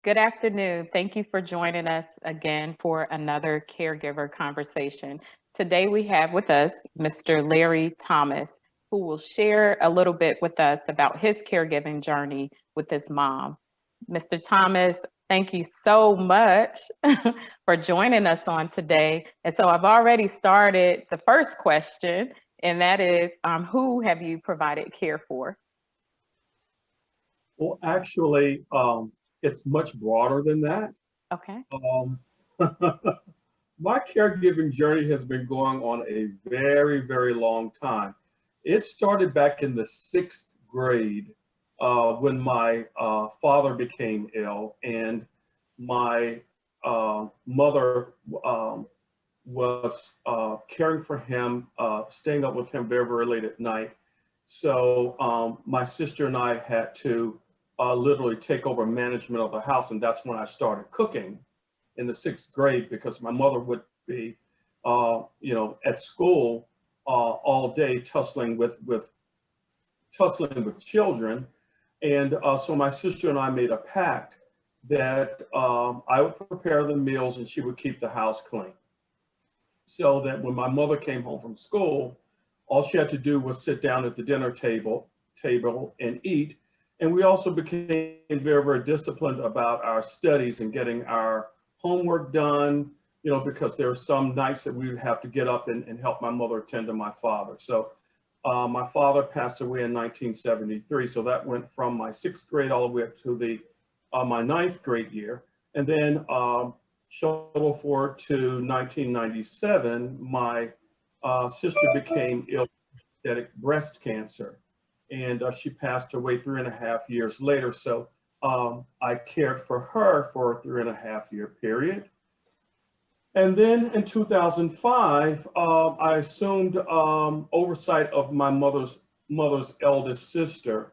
Good afternoon. Thank you for joining us again for another caregiver conversation. Today we have with us Mr. Larry Thomas, who will share a little bit with us about his caregiving journey with his mom. Mr. Thomas, thank you so much for joining us on today. And so I've already started the first question, and that is, who have you provided care for? Well, actually, it's much broader than that. Okay. Um, my caregiving journey has been going on a very, very long time. It started back in the sixth grade when my father became ill, and my mother was caring for him, staying up with him very, very late at night. So my sister and I had to literally take over management of the house, and that's when I started cooking in the sixth grade because my mother would be, at school all day tussling with children, and so my sister and I made a pact that I would prepare the meals and she would keep the house clean, so that when my mother came home from school, all she had to do was sit down at the dinner table and eat. And we also became very, very disciplined about our studies and getting our homework done, because there were some nights that we would have to get up and help my mother attend to my father. So my father passed away in 1973. So that went from my sixth grade all the way up to my ninth grade year. And then shuttle forward to 1997, my sister became ill with metastatic breast cancer, and she passed away 3.5 years later. So I cared for her for a 3.5 year period. And then in 2005, I assumed oversight of my mother's eldest sister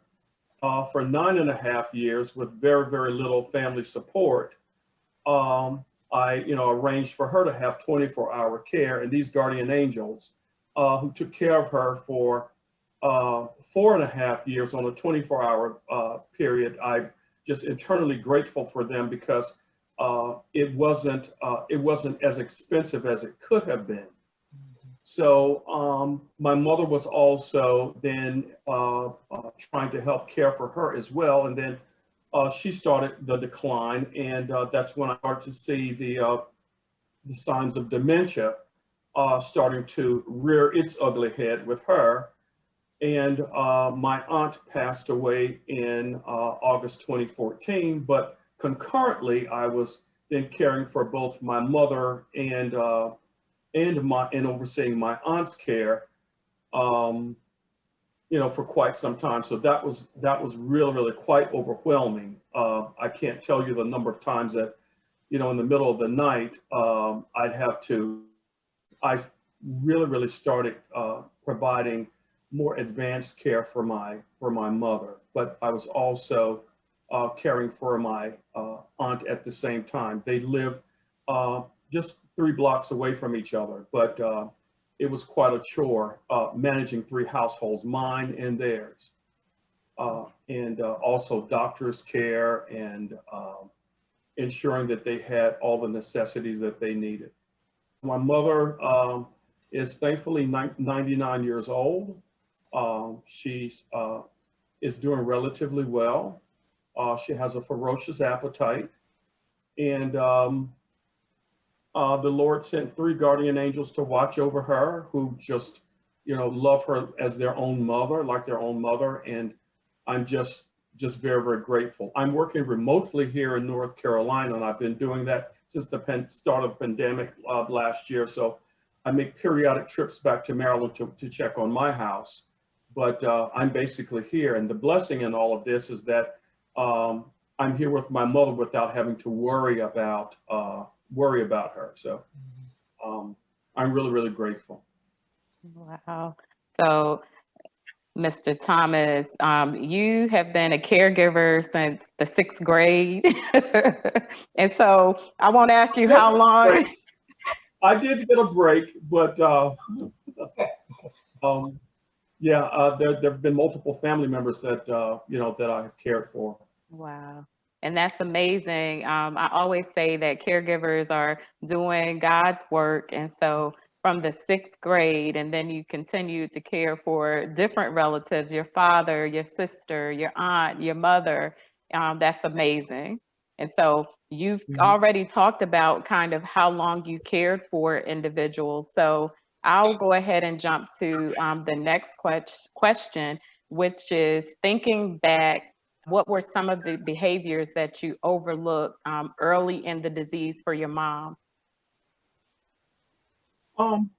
for 9.5 years with very, very little family support. I arranged for her to have 24-hour care, and these guardian angels who took care of her for 4.5 years on a 24-hour period. I'm just internally grateful for them because it wasn't as expensive as it could have been. So my mother was also then trying to help care for her as well, and then she started the decline, and that's when I started to see the signs of dementia starting to rear its ugly head with her. And my aunt passed away in August 2014, but concurrently, I was then caring for both my mother and overseeing my aunt's care, for quite some time. So that was really, really quite overwhelming. I can't tell you the number of times that, in the middle of the night, I really, really started providing more advanced care for my mother, but I was also caring for my aunt at the same time. They lived just 3 blocks away from each other, but it was quite a chore managing 3 households, mine and theirs, and also doctor's care and ensuring that they had all the necessities that they needed. My mother is thankfully 99 years old. She is doing relatively well. She has a ferocious appetite, and the Lord sent 3 guardian angels to watch over her, who just, love her as their own mother, like their own mother. And I'm just very, very grateful. I'm working remotely here in North Carolina, and I've been doing that since the start of the pandemic last year. So I make periodic trips back to Maryland to check on my house. But I'm basically here, and the blessing in all of this is that I'm here with my mother without having to worry about her. So I'm really, really grateful. Wow. So, Mr. Thomas, you have been a caregiver since the sixth grade. And so I won't ask you how long. I did get a break, but there have been multiple family members that that I have cared for. Wow. And that's amazing. I always say that caregivers are doing God's work. And so from the sixth grade, and then you continue to care for different relatives, your father, your sister, your aunt, your mother. That's amazing. And so you've already talked about kind of how long you cared for individuals. So I'll go ahead and jump to the next question, which is thinking back, what were some of the behaviors that you overlooked early in the disease for your mom? Um,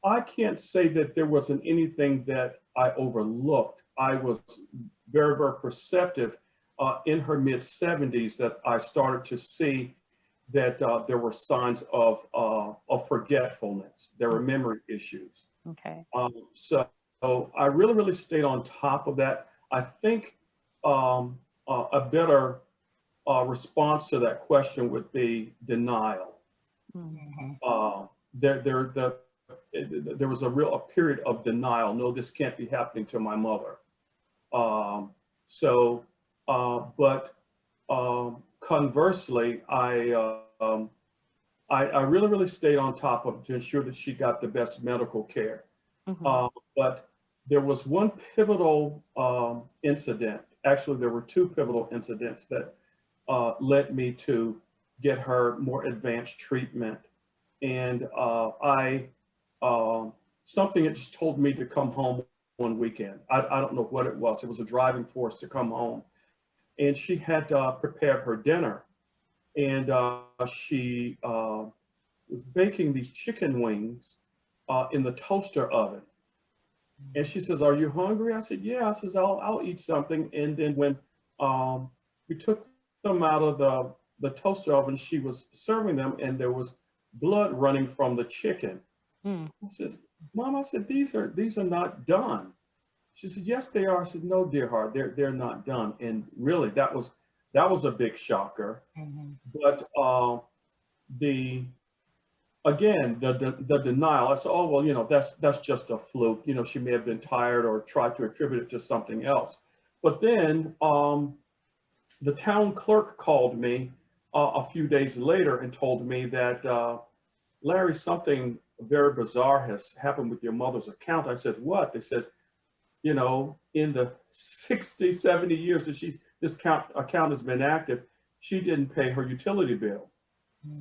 I can't say that there wasn't anything that I overlooked. I was very, very perceptive in her mid 70s that I started to see that there were signs of forgetfulness. There were memory issues. Okay. So I really, really stayed on top of that. I think a better response to that question would be denial. Mhm. There was a period of denial. No, this can't be happening to my mother. Um, so, but conversely, I really, really stayed on top of to ensure that she got the best medical care. Mhm. But there was one pivotal incident. Actually, there were two pivotal incidents that led me to get her more advanced treatment. And something had just told me to come home one weekend. I don't know what it was. It was a driving force to come home. And she had prepared her dinner. And she was baking these chicken wings in the toaster oven. And she says, "Are you hungry?" I said, "Yeah." I says, I'll eat something." And then when um, we took them out of the toaster oven, she was serving them, and there was blood running from the chicken. Mm. I said, "Mom," I said, these are not done." She said, "Yes, they are." I said, "No, dear heart, they're not done." And really, that was a big shocker. But the again, the denial. I said, "Oh, well, that's just a fluke. She may have been tired or tried to attribute it to something else." But then the town clerk called me a few days later and told me that, "Larry, something very bizarre has happened with your mother's account." I said, "What?" They said, in the 60, 70 years that this account has been active, she didn't pay her utility bill.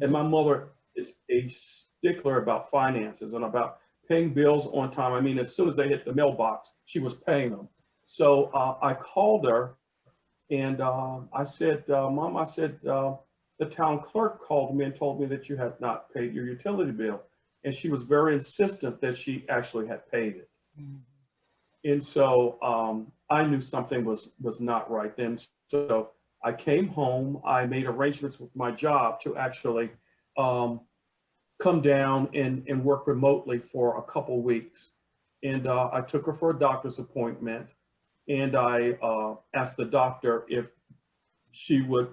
And my mother is a stickler about finances and about paying bills on time. I mean, as soon as they hit the mailbox, she was paying them. So I called her and I said, "Mom," I said, "the town clerk called me and told me that you had not paid your utility bill." And she was very insistent that she actually had paid it. And so I knew something was not right then. So I came home. I made arrangements with my job to actually um, come down and work remotely for a couple weeks. And I took her for a doctor's appointment. And I asked the doctor if she would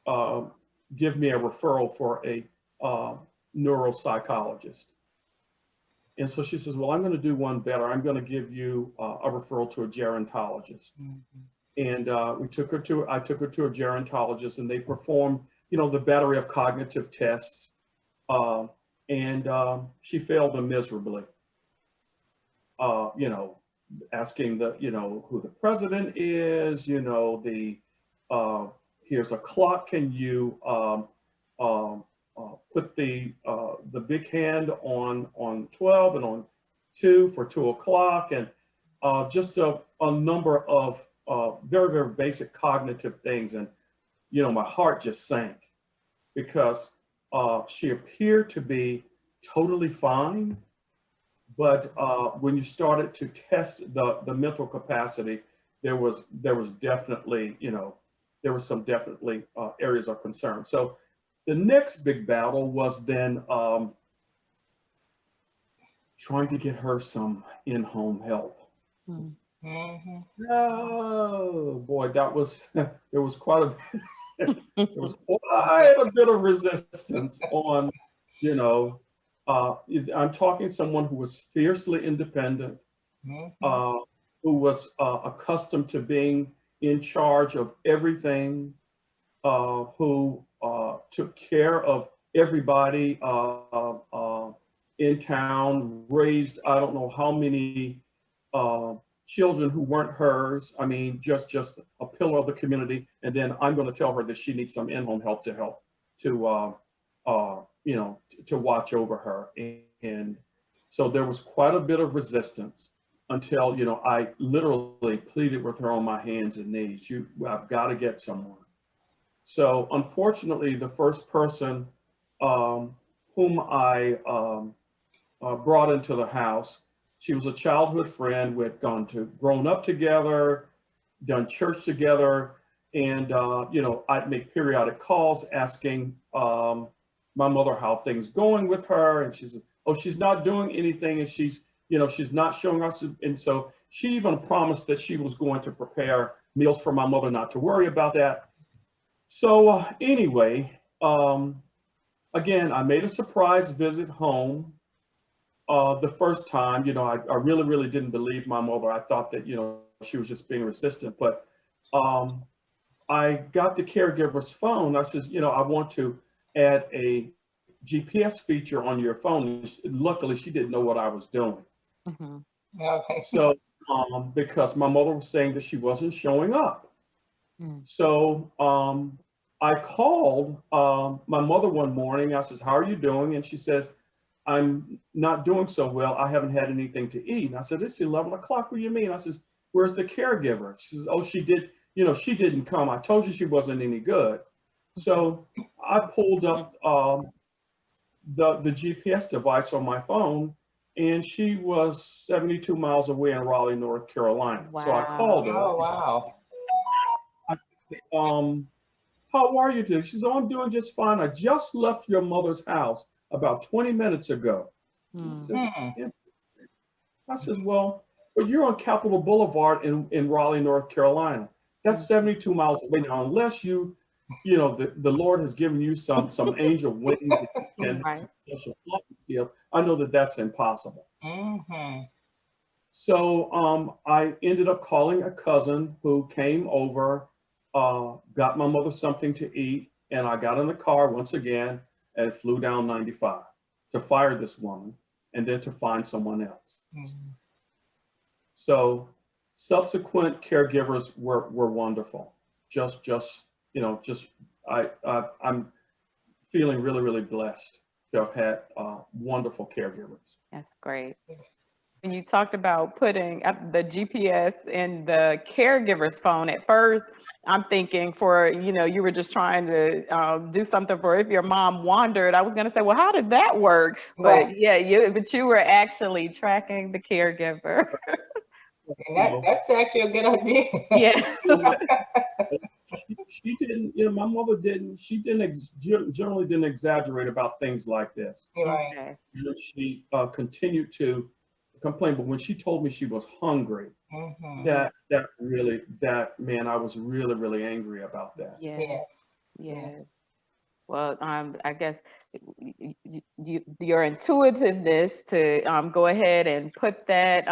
uh, give me a referral for a neuropsychologist. And so she says, "Well, I'm going to do one better. I'm going to give you a referral to a gerontologist." And I took her to a gerontologist, and they performed, the battery of cognitive tests, uh, and she failed them miserably. You know, asking who the president is, uh, here's a clock. Can you put the big hand on 12 and on 2 for 2 o'clock, and just a number of very, very basic cognitive things. And, my heart just sank because she appeared to be totally fine. But when you started to test the mental capacity, there was definitely, there was some definitely areas of concern. So the next big battle was then trying to get her some in-home help. Mm. Oh boy, there was quite a there was quite a bit of resistance on, you know, I'm talking someone who was fiercely independent, uh, who was accustomed to being in charge of everything, who took care of everybody in town, raised I don't know how many uh, children who weren't hers. I mean, just a pillar of the community. And then I'm going to tell her that she needs some in-home help to to watch over her. And so there was quite a bit of resistance until I literally pleaded with her on my hands and knees. I've got to get someone. So unfortunately, the first person whom I brought into the house, she was a childhood friend. We had grown up together, done church together, and I'd make periodic calls asking my mother how things going with her, and she said, "Oh, she's not doing anything, and she's not showing us." And so she even promised that she was going to prepare meals for my mother, not to worry about that. So anyway, again, I made a surprise visit home. The first time, I really, really didn't believe my mother. I thought that, she was just being resistant. But I got the caregiver's phone. I says, I want to add a GPS feature on your phone. Luckily, she didn't know what I was doing. Mm-hmm. Okay. So, because my mother was saying that she wasn't showing up. Mm. So I called my mother one morning. I says, "How are you doing?" And she says, "I'm not doing so well. I haven't had anything to eat." And I said, "It's 11 o'clock. What do you mean?" I says, "Where's the caregiver?" She says, "Oh, she didn't come. I told you she wasn't any good." So I pulled up the GPS device on my phone, and she was 72 miles away in Raleigh, North Carolina. So I called her. Oh, wow. How are you today? She says, "Oh, I'm doing just fine. I just left your mother's house about 20 minutes ago." Mm. I says, well, you're on Capitol Boulevard in Raleigh, North Carolina. That's 72 miles away. Now, unless the Lord has given you some angel wings and Right. special flight, I know that that's impossible. Mm-hmm. So I ended up calling a cousin who came over, got my mother something to eat, and I got in the car once again and flew down 95 to fire this woman and then to find someone else. Mm-hmm. So subsequent caregivers were wonderful. I'm feeling really, really blessed to have had wonderful caregivers. That's great. When you talked about putting up the GPS in the caregiver's phone, at first, I'm thinking you were just trying to do something for if your mom wandered. I was going to say, well, how did that work? Right. But yeah, you were actually tracking the caregiver. And that's actually a good idea. Yes. She didn't, my mother didn't, generally didn't exaggerate about things like this. Right. Okay. She continued to complain, but when she told me she was hungry, Mm-hmm. man, I was really, really angry about that. Yes. Yes. Well, I guess your intuitiveness to go ahead and put that,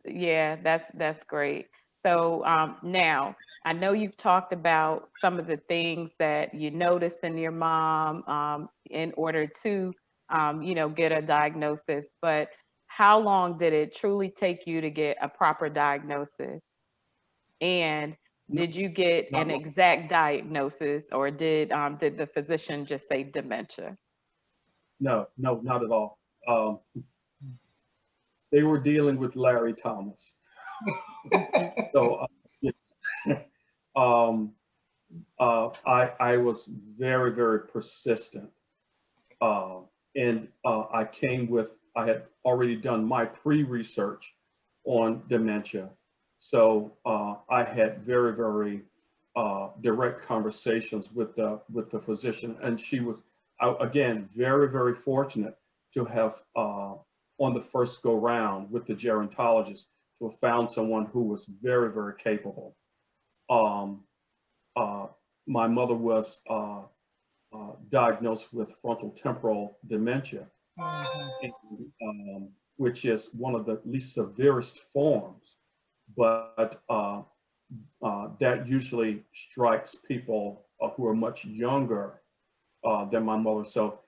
yeah, that's great. So now I know you've talked about some of the things that you notice in your mom in order to, get a diagnosis, but how long did it truly take you to get a proper diagnosis? And did you get an exact diagnosis, or did the physician just say dementia? No, not at all. They were dealing with Larry Thomas. So yes. I was very, very persistent. And I had already done my pre-research on dementia. So I had very, very direct conversations with the physician. And she was, again, very, very fortunate to have, on the first go round with the gerontologist, to have found someone who was very, very capable. My mother was diagnosed with frontotemporal dementia, which is one of the least severest forms. But that usually strikes people who are much younger than my mother. So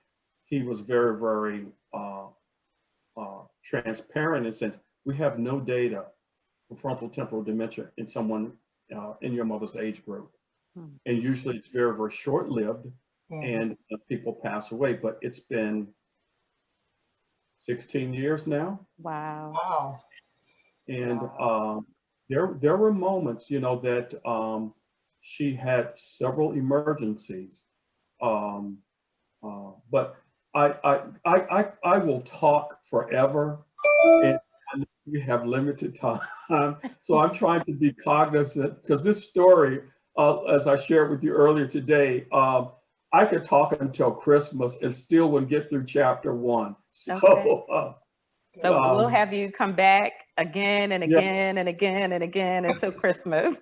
he was very, very transparent in the sense we have no data for frontal temporal dementia in someone in your mother's age group. And usually it's very, very short-lived and people pass away, but it's been 16 years now. Wow. Wow. And there were moments, you know, that she had several emergencies. But I will talk forever, and I know we have limited time. So I'm trying to be cognizant, because this story, as I shared with you earlier today, I could talk until Christmas and still wouldn't get through chapter 1. So, Okay. So we'll have you come back again and again and again and again until Christmas.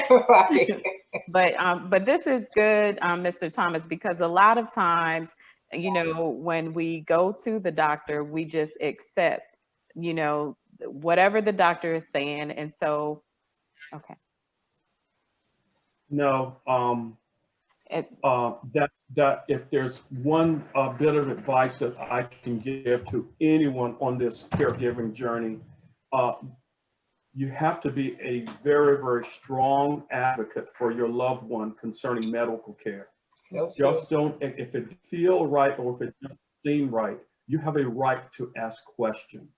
Right. But this is good, Mr. Thomas, because a lot of times, you know, when we go to the doctor, we just accept, you know, whatever the doctor is saying. And so, okay. no, that if there's one bit of advice that I can give to anyone on this caregiving journey, you have to be a very, very strong advocate for your loved one concerning medical care. So Just don't, if it feels right or if it doesn't seem right, you have a right to ask questions.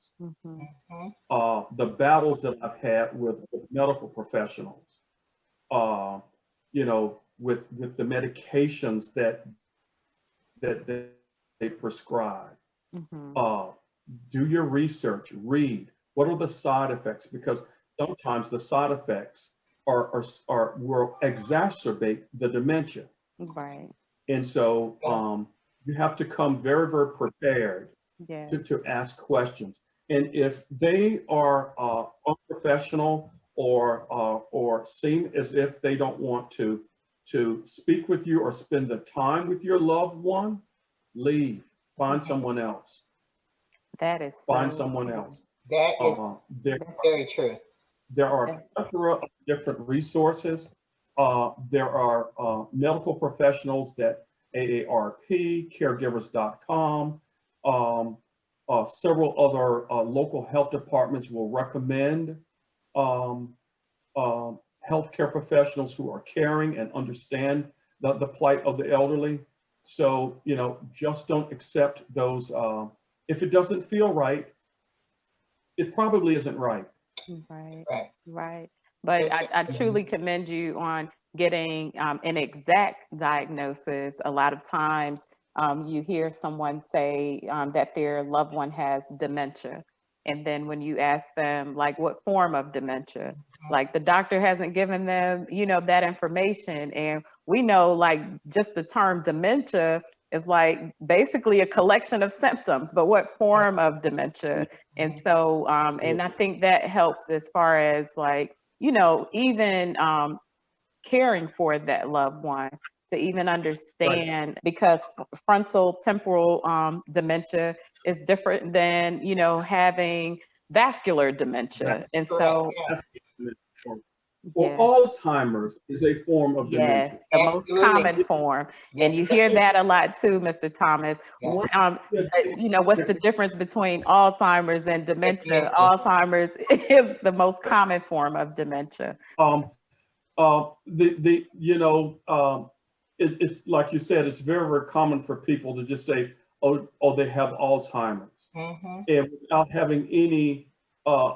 The battles that I've had with medical professionals, you know, with the medications that they prescribe. Do your research, read. What are the side effects? Because sometimes the side effects will exacerbate the dementia. Right. And so you have to come very, very prepared to ask questions. And if they are unprofessional or seem as if they don't want to speak with you or spend the time with your loved one, leave. Find someone else. That is Find so someone true. else. That's very true. There are a plethora of different resources. There are medical professionals that AARP, caregivers.com, several other local health departments will recommend healthcare professionals who are caring and understand the plight of the elderly. So, you know, just don't accept those. If it doesn't feel right, it probably isn't right. Right. But I truly commend you on getting an exact diagnosis. A lot of times you hear someone say that their loved one has dementia. And then when you ask them, like, what form of dementia, like the doctor hasn't given them, you know, that information. And we know, like, just the term dementia is like basically a collection of symptoms, but what form of dementia? And so, and I think that helps as far as, like, you know, even caring for that loved one to even understand, because frontal temporal dementia is different than, you know, having vascular dementia. And so, Alzheimer's is a form of dementia. the most common form. And you hear that a lot too, Mr. Thomas. What, you know, what's the difference between Alzheimer's and dementia? Alzheimer's is the most common form of dementia. You know, it's like you said, it's very, very common for people to just say, oh, they have Alzheimer's, and without having any,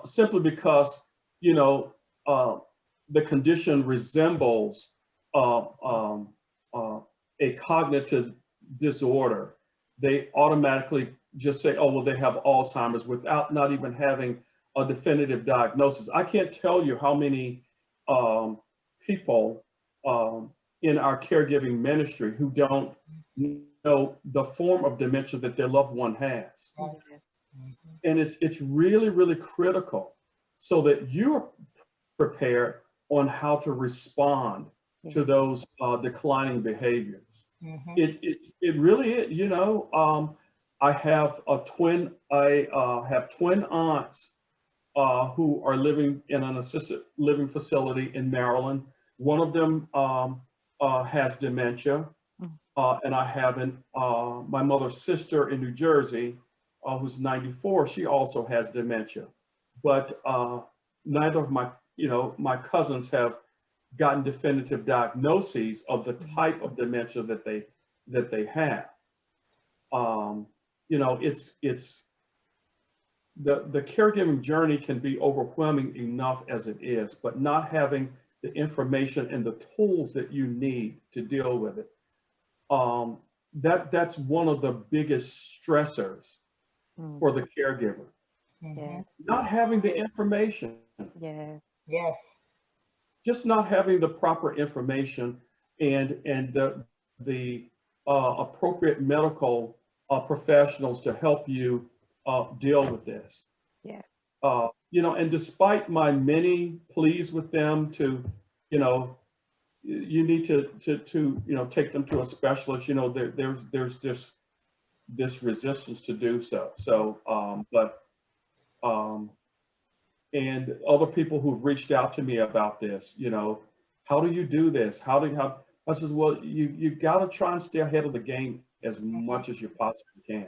simply because, you know, the condition resembles a cognitive disorder, they automatically just say, oh, well, they have Alzheimer's without not even having a definitive diagnosis. I can't tell you how many people in our caregiving ministry who don't know the form of dementia that their loved one has. And it's really, really critical so that you're prepared on how to respond to those declining behaviors. It really is, you know, I have twin aunts who are living in an assisted living facility in Maryland. One of them has dementia, and I have my mother's sister in New Jersey, who's 94. She also has dementia, but neither of my cousins have gotten definitive diagnoses of the type of dementia that they have. It's the caregiving journey can be overwhelming enough as it is, but not having the information and the tools that you need to deal with it. That's one of the biggest stressors for the caregiver. Yes. Not having the information. Yes. Yes. Just not having the proper information and the appropriate medical professionals to help you deal with this. Yes. And despite my many pleas with them to, you need to take them to a specialist, there's this resistance to do so. And other people who've reached out to me about this, how do you do this? I says, well, you got to try and stay ahead of the game as much as you possibly can.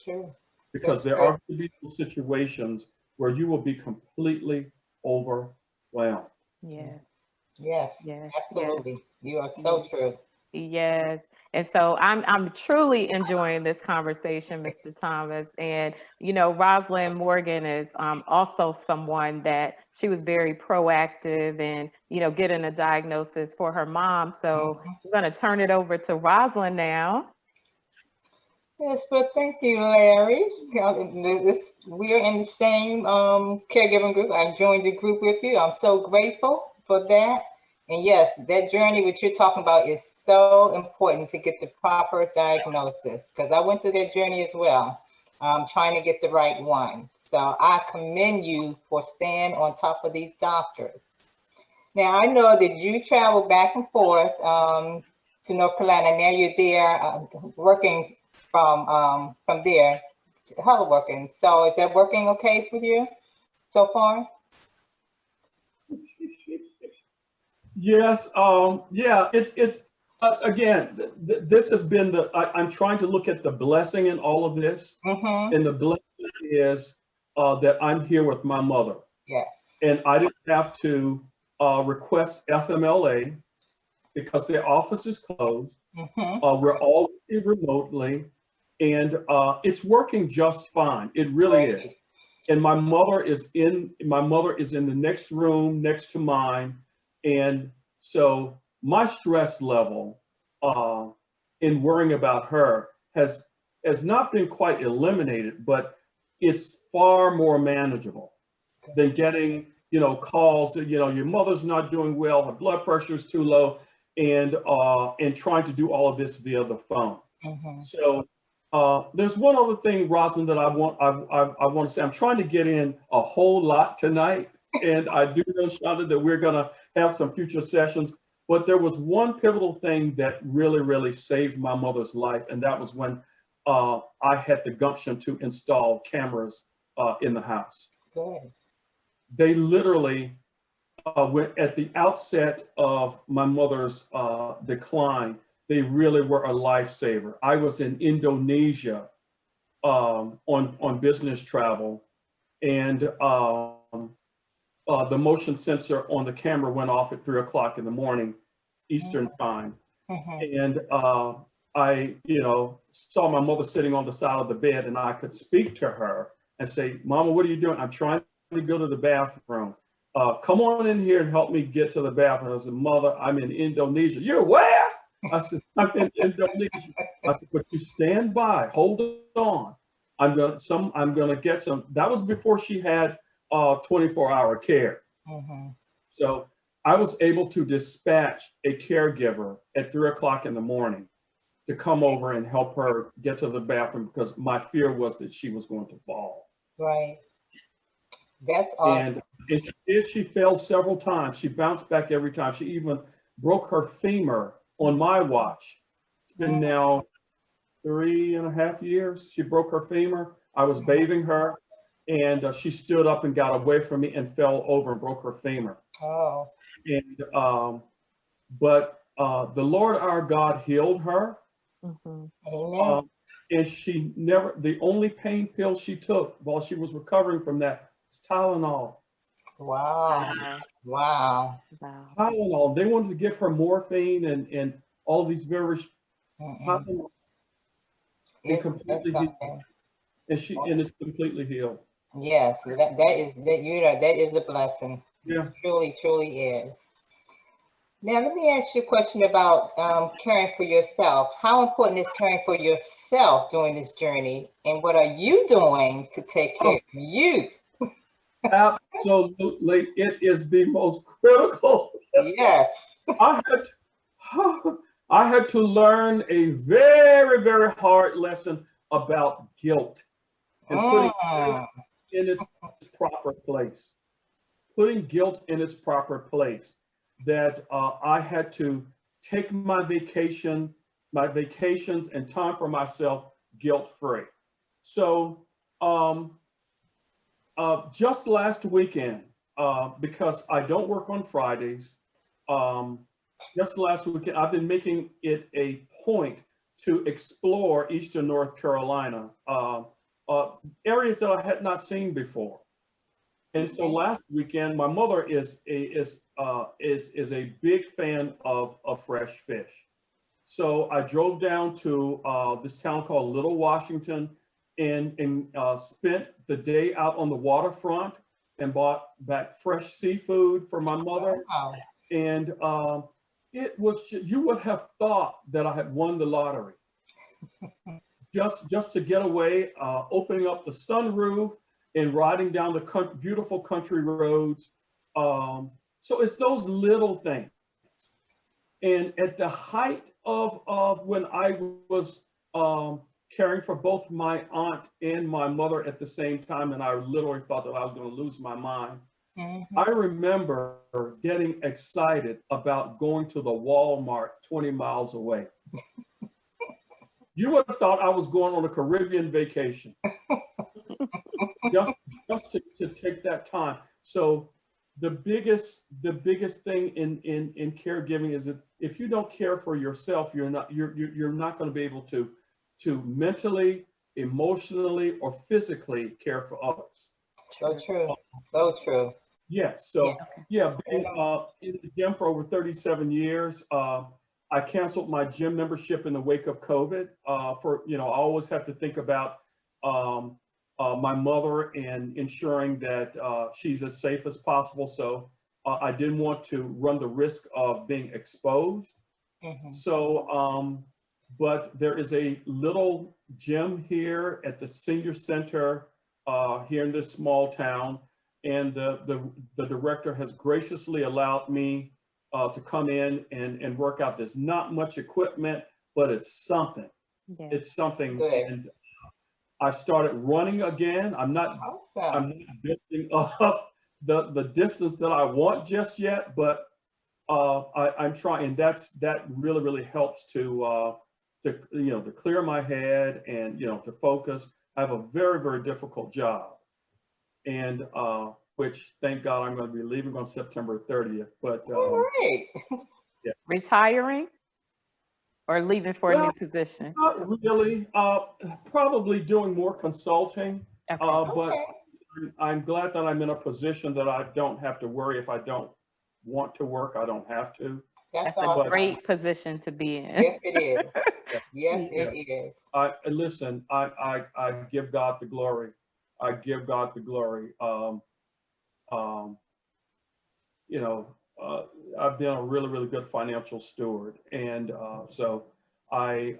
True. Because there are going to be situations where you will be completely overwhelmed. Yes. Yes. Yes. Absolutely. You are so true. Yes. And so I'm truly enjoying this conversation, Mr. Thomas. And, Rosalind Morgan is also someone that she was very proactive in, getting a diagnosis for her mom. So I'm going to turn it over to Rosalind now. Yes, but thank you, Larry. We're in the same caregiving group. I joined the group with you. I'm so grateful for that. And yes, that journey which you're talking about is so important to get the proper diagnosis, because I went through that journey as well, trying to get the right one. So I commend you for staying on top of these doctors. Now, I know that you travel back and forth to North Carolina. Now you're there working from there, teleworking. So is that working okay for you so far? Yes. It's again, this has been I'm trying to look at the blessing in all of this. And the blessing is that I'm here with my mother. Yes. And I didn't have to request FMLA because their office is closed. We're all working remotely, and it's working just fine. It really is. And my mother is in the next room next to mine. And so my stress level in worrying about her has not been quite eliminated, but it's far more manageable than getting, calls that, your mother's not doing well, her blood pressure is too low, and trying to do all of this via the phone. So there's one other thing, Rosalind, that I want to say. I'm trying to get in a whole lot tonight. And I do know, Shonda, that we're going to have some future sessions. But there was one pivotal thing that really, really saved my mother's life. And that was when I had the gumption to install cameras in the house. Good. They literally, went at the outset of my mother's decline, they really were a lifesaver. I was in Indonesia on business travel, and the motion sensor on the camera went off at 3 o'clock in the morning, Eastern time. And I, saw my mother sitting on the side of the bed, and I could speak to her and say, Mama, what are you doing? I'm trying to go to the bathroom. Come on in here and help me get to the bathroom. I said, Mother, I'm in Indonesia. You're where? I said, I'm in Indonesia. I said, but you stand by, hold on. I'm gonna get some. That was before she had 24-hour care. So I was able to dispatch a caregiver at 3 o'clock in the morning to come over and help her get to the bathroom, because my fear was that she was going to fall. Right. That's awesome. And she fell several times. She bounced back every time. She even broke her femur on my watch. It's been now 3.5 years. She broke her femur. I was bathing her, and she stood up and got away from me and fell over and broke her femur. Oh. And but the Lord our God healed her. Mhm. Amen. And she never, the only pain pill she took while she was recovering from that was Tylenol. Wow. Wow. Wow. Wow. Tylenol. They wanted to give her morphine and all these very Mm-mm. Tylenol, and It's completely healed. something. And it's completely healed. Yes, that you're right. That is a blessing. Yeah. Truly, truly is. Now, let me ask you a question about caring for yourself. How important is caring for yourself during this journey, and what are you doing to take care Oh, of you? absolutely. It is the most critical. Yes. I had, I had to learn a very, very hard lesson about guilt and putting guilt Mm. in its proper place. Putting guilt in its proper place. That I had to take my vacations and time for myself guilt free. So um, just last weekend, because I don't work on Fridays, um, just last weekend, I've been making it a point to explore Eastern North Carolina, uh, areas that I had not seen before. And so Okay. last weekend, my mother is a big fan of fresh fish. So I drove down to this town called Little Washington and spent the day out on the waterfront and bought back fresh seafood for my mother. Wow. And it was, you would have thought that I had won the lottery just to get away, opening up the sunroof and riding down the beautiful country roads. So it's those little things. And at the height of when I was caring for both my aunt and my mother at the same time, and I literally thought that I was going to lose my mind, Mm-hmm. I remember getting excited about going to the Walmart 20 miles away. You would have thought I was going on a Caribbean vacation just, just to take that time. So the biggest thing in caregiving is that if you don't care for yourself, you're not going to be able to mentally, emotionally, or physically care for others. So true. So true. Yes. Yes. So yeah, being in the gym for over 37 years, I canceled my gym membership in the wake of COVID. I always have to think about um, my mother and ensuring that she's as safe as possible. So I didn't want to run the risk of being exposed. Mm-hmm. So, but there is a little gym here at the senior center here in this small town, and the director has graciously allowed me to come in and work out. There's not much equipment, but it's something. Yeah. It's something, Good. and I started running again. I'm Awesome. not building up the distance that I want just yet, but I'm trying, and that really helps to clear my head and to focus. I have a very difficult job, and which thank God I'm going to be leaving on September 30th. But All right. yeah, Retiring or leaving for a well, new position? not really. Probably doing more consulting. Okay. But Okay. I'm glad that I'm in a position that I don't have to worry if I don't want to work. I don't have to. That's That's a awesome. great position to be in. Yes, it is. Yes, Yeah. it is. Listen. I give God the glory. I give God the glory. Um, you know, I've been a really good financial steward, and so I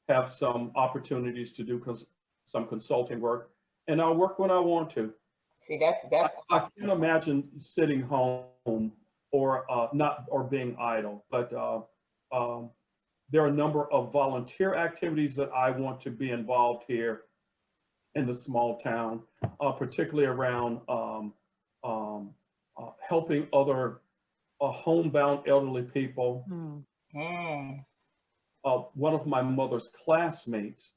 have some opportunities to do some consulting work, and I'll work when I want to. See, that's I awesome. can't imagine sitting home or not or being idle, but um, there are a number of volunteer activities that I want to be involved here in the small town, particularly around um, helping other homebound elderly people. Hmm. Mm. One of my mother's classmates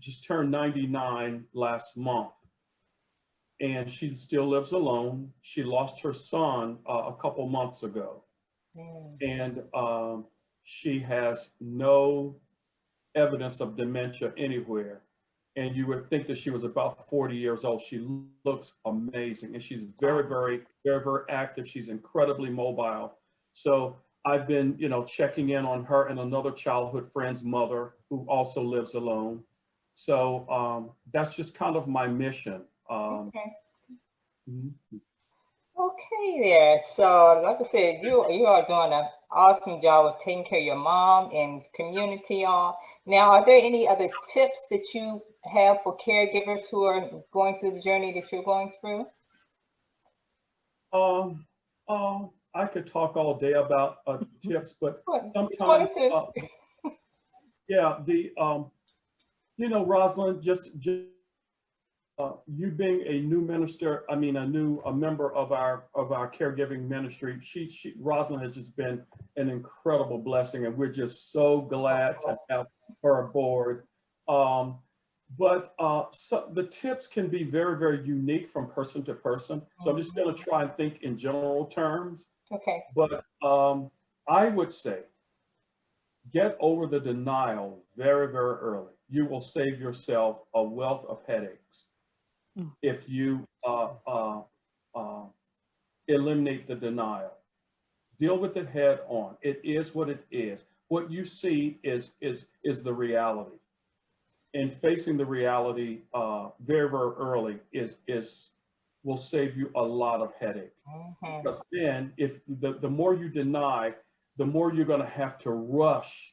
just turned 99 last month, and she still lives alone. She lost her son a couple months ago. and she has no evidence of dementia anywhere. And you would think that she was about 40 years old. She looks amazing, and she's very, very active. She's incredibly mobile. So I've been, checking in on her and another childhood friend's mother who also lives alone. So that's just kind of my mission. Okay. Mhm. Okay there. So like I said, you are doing an awesome job of taking care of your mom and community all. Now, are there any other tips that you have for caregivers who are going through the journey that you're going through? Um, I could talk all day about tips, but Just one or sometimes, two. yeah, Rosalind, just you being a new minister, I mean, a member of our caregiving ministry, Rosalind has just been an incredible blessing, and we're just so glad to have her aboard. But so the tips can be very, very unique from person to person. So I'm just going to try and think in general terms. Okay. But I would say get over the denial very, very early. You will save yourself a wealth of headaches if you eliminate the denial. Deal with it head on. It is what it is. What you see is the reality. And facing the reality very, very early will save you a lot of headache. Because then, if the more you deny, the more you're going to have to rush,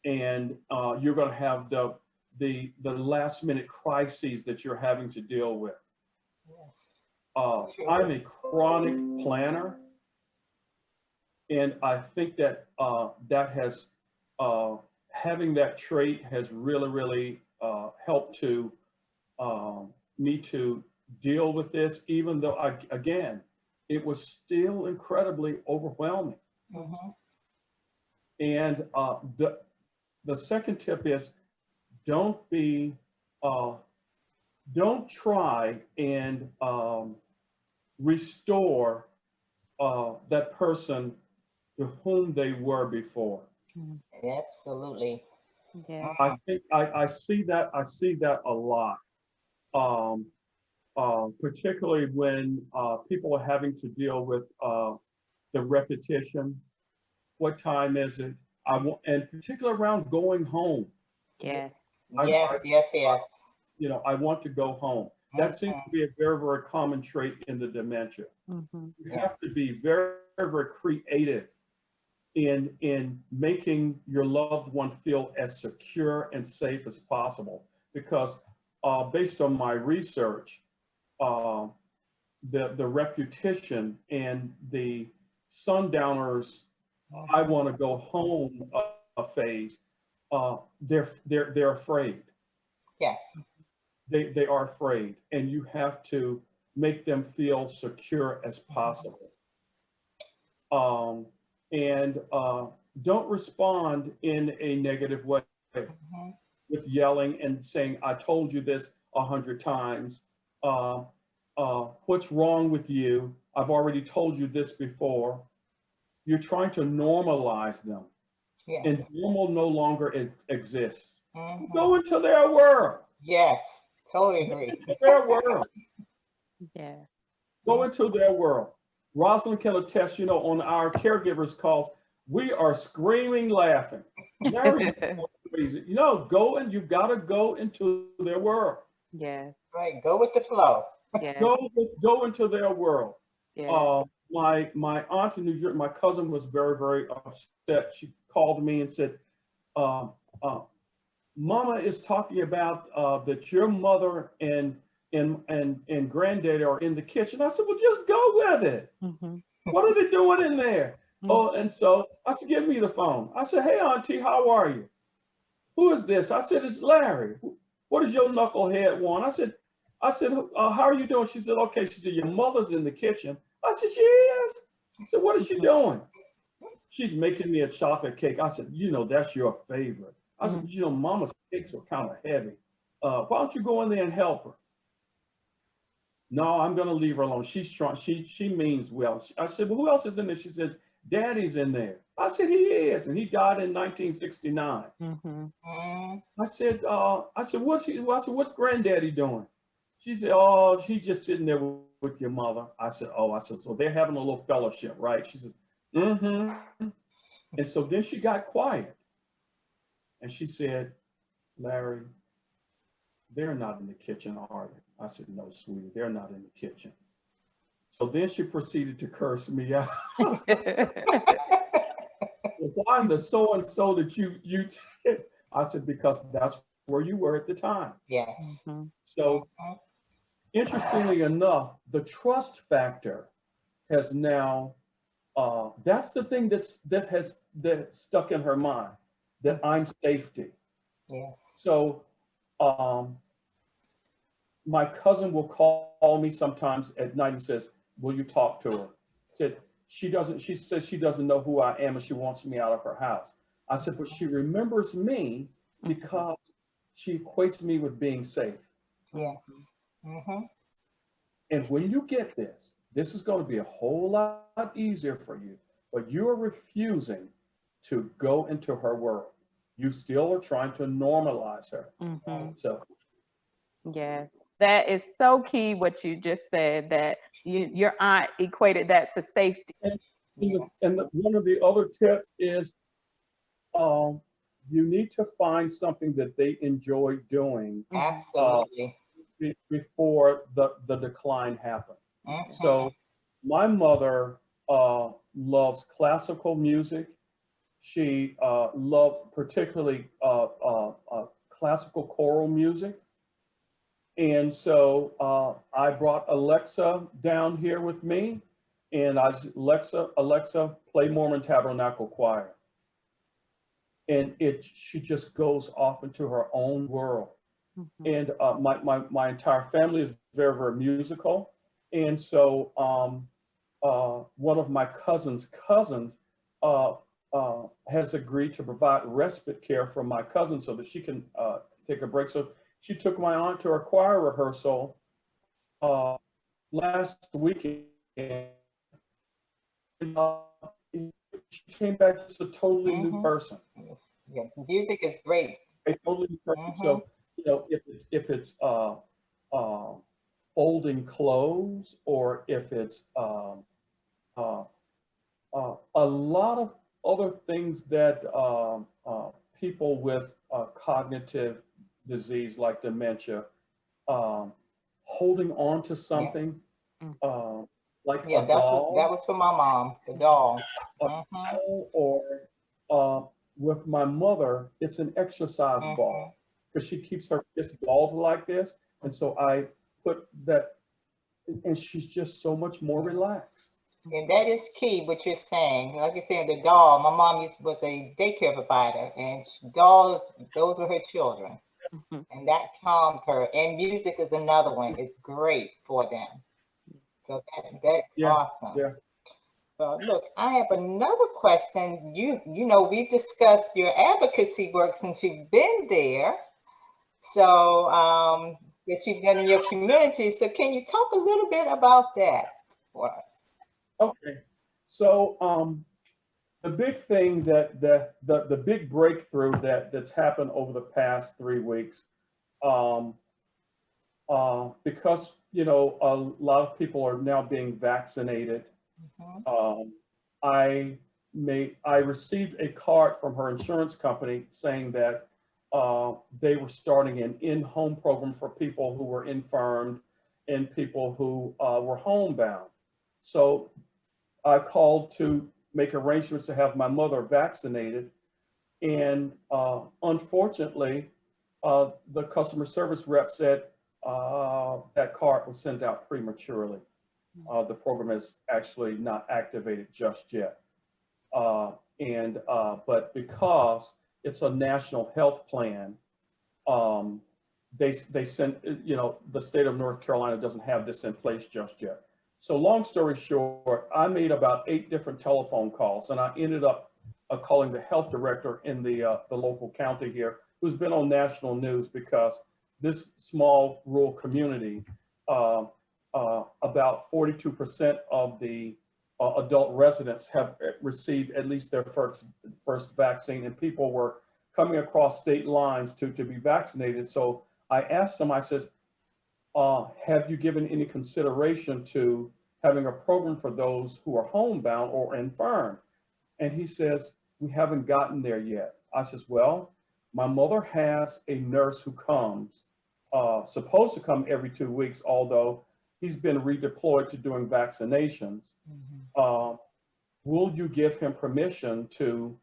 and you're going to have the last minute crises that you're having to deal with. I'm a chronic planner, and I think that that has having that trait has really, really helped to me to deal with this, even though again, it was still incredibly overwhelming. And the second tip is don't try and restore that person to whom they were before. Absolutely. Yeah. I think I see that a lot, particularly when people are having to deal with the repetition. What time is it? And particularly around going home. Yes. Yes. I want to go home. That seems to be a very, very common trait in the dementia. You have to be very, very creative in making your loved one feel as secure and safe as possible. Because based on my research, the repetition and the sundowners, I want to go home phase, they're afraid. Yes. They are afraid, and you have to make them feel secure as possible. And don't respond in a negative way with yelling and saying, I told you this 100 times. What's wrong with you? I've already told you this before. You're trying to normalize them. Yeah. And normal no longer exists. Go into their world. Yes, totally agree. Into their world. Yeah. Go into their world. Rosalind can attest, on our caregivers calls, we are screaming, laughing. Crazy. You've got to go into their world. Yes. Right, go with the flow. Yes. Go into their world. Yes. My aunt in New York, my cousin was very, very upset. She called me and said, Mama is talking about that your mother and granddaddy are in the kitchen. I said, well, just go with it. What are they doing in there? Oh, and so I said, give me the phone. I said, hey, Auntie, how are you? Who is this? I said, it's Larry. What does your knucklehead want? I said, how are you doing? She said, okay. She said, your mother's in the kitchen. I said, she is? I said, what is she doing? She's making me a chocolate cake. I said, that's your favorite. I said, Mama's cakes were kind of heavy. Why don't you go in there and help her? No, I'm going to leave her alone. She's strong. She means well. I said, well, who else is in there? She said, Daddy's in there. I said, he is. And he died in 1969. I said, what's granddaddy doing? She said, oh, he's just sitting there with your mother. I said, so they're having a little fellowship, right? She said, mm-hmm. And so then she got quiet. And she said, Larry, they're not in the kitchen, are they? I said, no, sweetie, they're not in the kitchen. So then she proceeded to curse me out. Why in the so-and-so that you I said, because that's where you were at the time. Yes. So interestingly enough, the trust factor has now, that's the thing that stuck in her mind, that I'm safety. Yes. So my cousin will call me sometimes at night and says, will you talk to her? She says she doesn't know who I am and she wants me out of her house. I said, but she remembers me because she equates me with being safe. Yeah. And when you get this is going to be a whole lot easier for you, but you are refusing to go into her world. You still are trying to normalize her. So, yes, that is so key what you just said, that your aunt equated that to safety. And one of the other tips is you need to find something that they enjoy doing. Absolutely. Before the decline happened. So my mother loves classical music. She loved particularly classical choral music. And so I brought Alexa down here with me, and I said, Alexa, play Mormon Tabernacle Choir. And she just goes off into her own world. And my entire family is very, very musical. And so one of my cousin's cousins has agreed to provide respite care for my cousin so that she can take a break. So she took my aunt to a choir rehearsal last weekend. She came back as a totally new person. Yeah, music is great. A totally new person. So, you know, if it's folding clothes, or if it's a lot of other things that people with cognitive disease like dementia, holding on to something, like a doll. That was for my mom, the doll. Or with my mother, it's an exercise ball, because she keeps her fist balled like this. And so I put that, and she's just so much more relaxed. And that is key, what you're saying. Like you said, the doll, my mom was a daycare provider, and dolls, those were her children. And that calmed her. And music is another one. It's great for them. So that's awesome. Yeah. So look, I have another question. You know, we discussed your advocacy work since you've been there. So that you've done in your community. So can you talk a little bit about that for us? Okay. So the big thing the big breakthrough that's happened over the past 3 weeks, because, you know, a lot of people are now being vaccinated. I received a card from her insurance company saying that they were starting an in-home program for people who were infirmed and people who were homebound. So I called to make arrangements to have my mother vaccinated. And unfortunately, the customer service rep said that card was sent out prematurely. The program is actually not activated just yet. But because it's a national health plan, they sent, you know, the state of North Carolina doesn't have this in place just yet. So long story short, I made about 8 different telephone calls, and I ended up calling the health director in the local county here, who's been on national news, because this small rural community, about 42% of the adult residents have received at least their first vaccine, and people were coming across state lines to be vaccinated. So I asked him, I says, have you given any consideration to having a program for those who are homebound or infirm? And he says, we haven't gotten there yet. I says, well, my mother has a nurse who comes, supposed to come every 2 weeks, although he's been redeployed to doing vaccinations. Will you give him permission to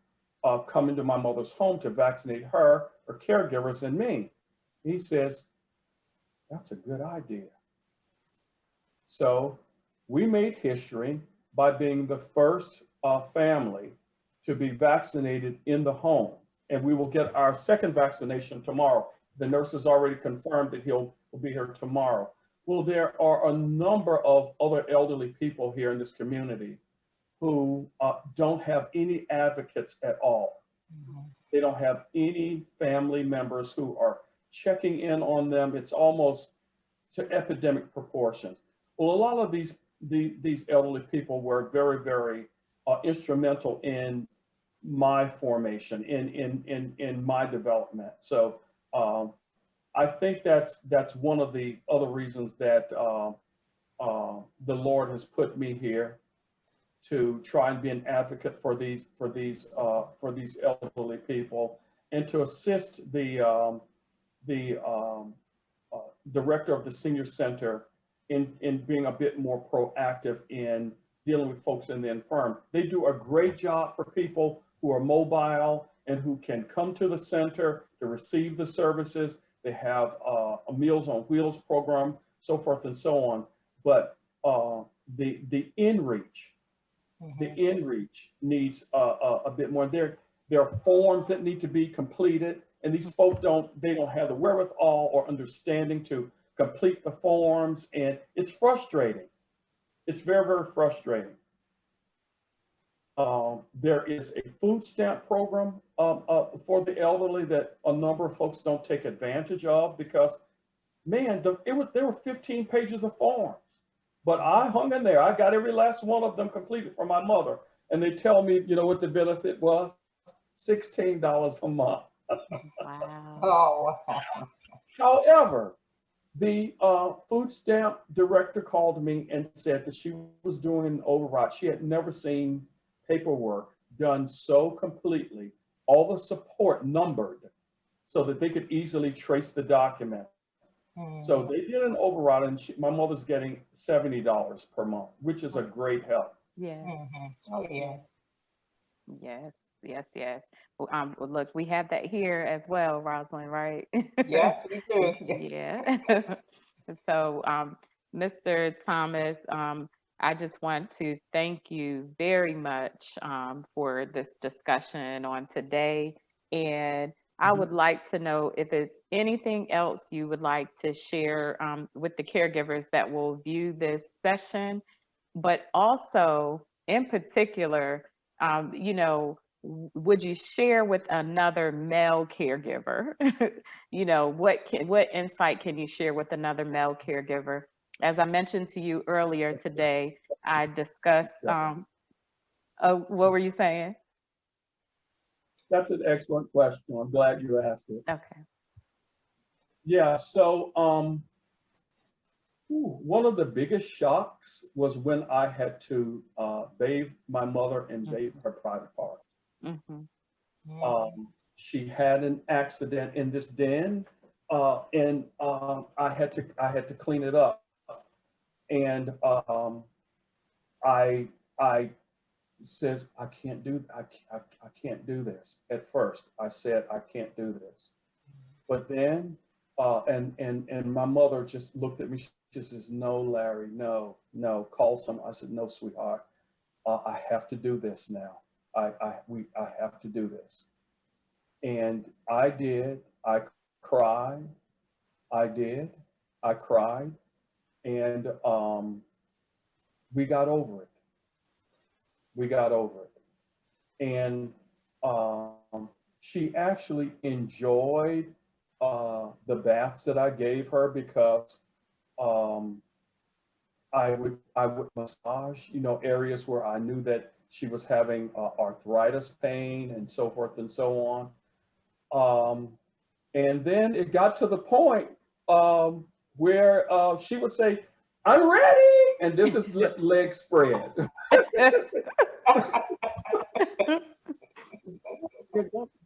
come into my mother's home to vaccinate her or caregivers and me? He says, that's a good idea. So we made history by being the first family to be vaccinated in the home. And we will get our second vaccination tomorrow. The nurse has already confirmed that he'll be here tomorrow. Well, there are a number of other elderly people here in this community who don't have any advocates at all. They don't have any family members who are checking in on them. It's almost to epidemic proportions. Well, a lot of these elderly people were very, very instrumental in my formation, in my development. So I think that's one of the other reasons that the Lord has put me here, to try and be an advocate for these elderly people, and to assist the director of the senior center in being a bit more proactive in dealing with folks in the infirm. They do a great job for people who are mobile and who can come to the center to receive the services. They have a Meals on Wheels program, so forth and so on. But the in-reach, needs a bit more. There are forms that need to be completed, and these folks don't have the wherewithal or understanding to complete the forms, and it's frustrating. It's very, very frustrating. There is a food stamp program for the elderly that a number of folks don't take advantage of, because, man, there were 15 pages of forms. But I hung in there. I got every last one of them completed for my mother. And they tell me, you know what the benefit was? $16 a month. Wow. Oh, However, the food stamp director called me and said that she was doing an override. She had never seen paperwork done so completely, all the support numbered, so that they could easily trace the document. So they did an override, and my mother's getting $70 per month, which is a great help. Yeah. oh yeah. Yes. Well, look, we have that here as well, Rosalind, right? Yes, we do. Yeah. So, Mr. Thomas, I just want to thank you very much for this discussion on today. And I would like to know if it's anything else you would like to share with the caregivers that will view this session, but also in particular, would you share with another male caregiver? What insight can you share with another male caregiver? As I mentioned to you earlier today, I discussed, what were you saying? That's an excellent question. I'm glad you asked it. Okay. Yeah, so one of the biggest shocks was when I had to bathe my mother and bathe her private part. She had an accident in this den, and I had to clean it up. And I says, I can't do this. At first, I said, I can't do this. But then, and my mother just looked at me. She says, no, Larry, no, call someone. I said, no, sweetheart, I have to do this now. I have to do this. And I did. I cried. And we got over it. And she actually enjoyed the baths that I gave her, because I would massage, you know, areas where I knew that she was having arthritis pain and so forth and so on. And then it got to the point where she would say, "I'm ready," and this is leg spread.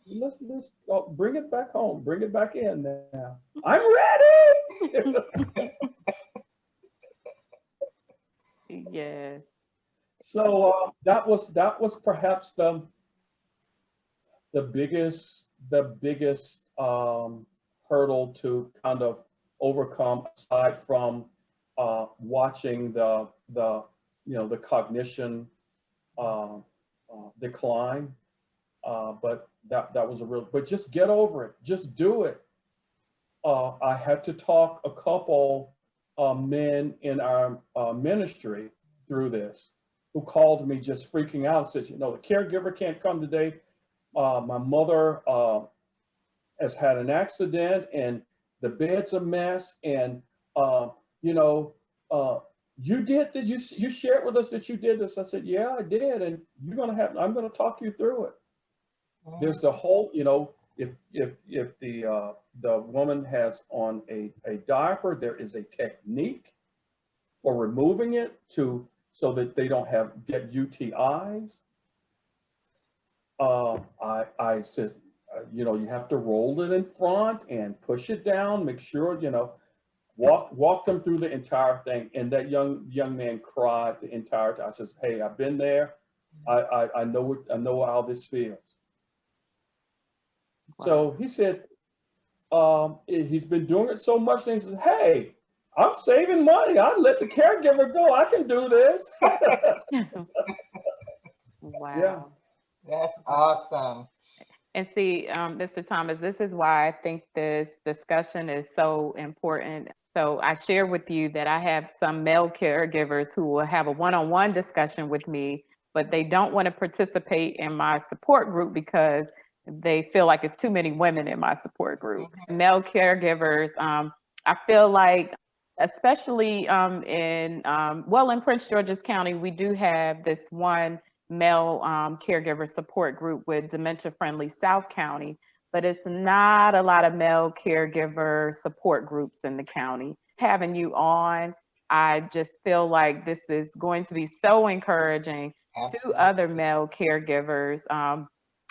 Let's bring it back home, bring it back in now. I'm ready. Yes. So that was perhaps the biggest hurdle to kind of overcome, aside from watching the cognition uh, decline. But that was a real. But just get over it. Just do it. I had to talk a couple men in our ministry through this, who called me just freaking out and said, you know, the caregiver can't come today. My mother has had an accident and the bed's a mess. And, you know, you shared with us that you did this. I said, yeah, I did. And I'm going to talk you through it. There's a whole, you know, if the woman has on a diaper, there is a technique for removing it so that they don't get UTIs. I says, you know, you have to roll it in front and push it down. Make sure, you know, walk them through the entire thing. And that young man cried the entire time. I says, hey, I've been there. I know how this feels. Wow. So he said, he's been doing it so much. And he said, hey, I'm saving money. I let the caregiver go. I can do this. Wow. Yeah. That's awesome. And see, Mr. Thomas, this is why I think this discussion is so important. So I share with you that I have some male caregivers who will have a one-on-one discussion with me, but they don't want to participate in my support group because they feel like it's too many women in my support group. Male caregivers, I feel like, especially in Prince George's County, we do have this one male caregiver support group with Dementia Friendly South County, but it's not a lot of male caregiver support groups in the county. Having you on, I just feel like this is going to be so encouraging to other male caregivers.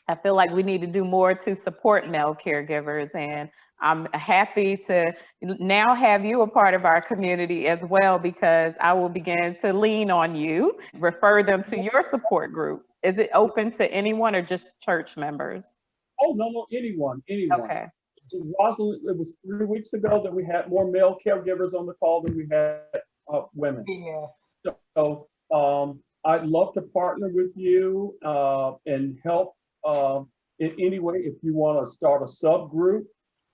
I feel like we need to do more to support male caregivers, and I'm happy to now have you a part of our community as well, because I will begin to lean on you, refer them to your support group. Is it open to anyone or just church members? Oh, no, anyone. Okay. Rosalind, it was 3 weeks ago that we had more male caregivers on the call than we had women. Female. So I'd love to partner with you and help in any way. If you want to start a subgroup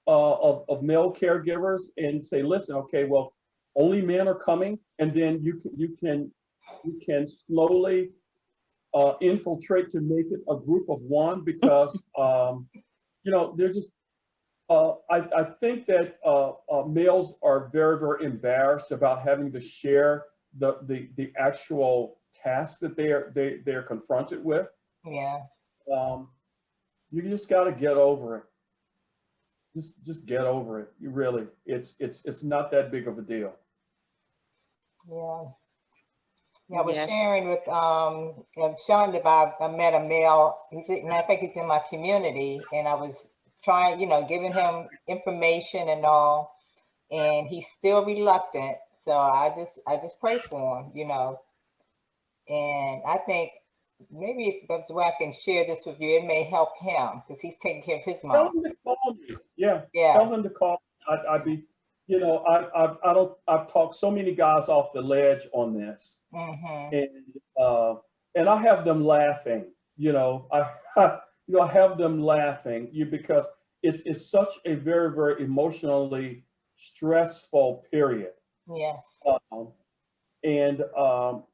of male caregivers and say, listen, okay, well, only men are coming, and then you can slowly infiltrate to make it a group of one, because you know, they're just I think that males are very, very embarrassed about having to share the actual tasks that they're confronted with. Yeah. You just got to get over it. Just get over it. You really, it's not that big of a deal. Yeah. Yeah, I was sharing with Sean about I met a male. Matter of fact, he's in my community, and I was trying, you know, giving him information and all, and he's still reluctant. So I just pray for him, you know. And I think maybe if that's where I can share this with you, it may help him because he's taking care of his mom. Tell him to call me. Yeah. Tell him to call. I'd be, you know, I've talked so many guys off the ledge on this, and I have them laughing. You know, I have them laughing because it's such a very, very emotionally stressful period. Yes. And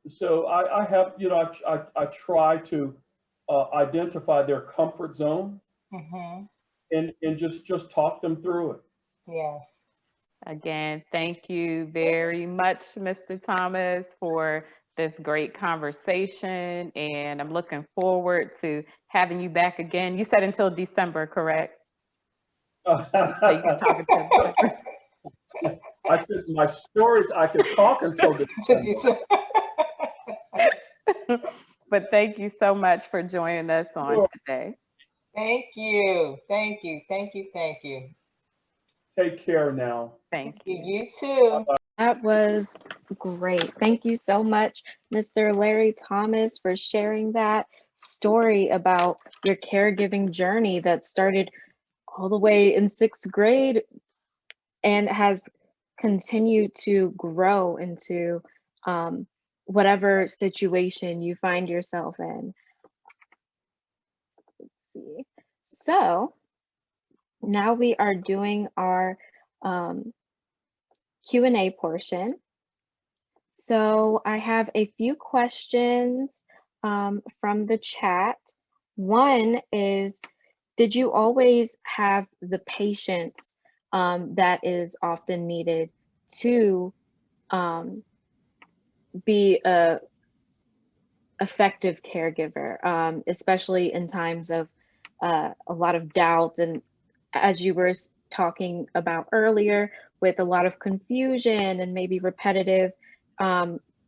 so I have, you know, I try to identify their comfort zone and just talk them through it. Yes. Again, thank you very much, Mr. Thomas, for this great conversation. And I'm looking forward to having you back again. You said until December, correct? So you can talk until December. I said my stories, I could talk until December. But thank you so much for joining us on Sure. today. Thank you. Thank you. Thank you. Thank you. Take care now. Thank you. You too. That was great. Thank you so much, Mr. Larry Thomas, for sharing that story about your caregiving journey that started all the way in 6th grade and has continued to grow into whatever situation you find yourself in. Let's see. So now we are doing our Q&A portion. So I have a few questions from the chat. One is, did you always have the patience that is often needed to be a effective caregiver, especially in times of a lot of doubt, and as you were talking about earlier, with a lot of confusion and maybe repetitive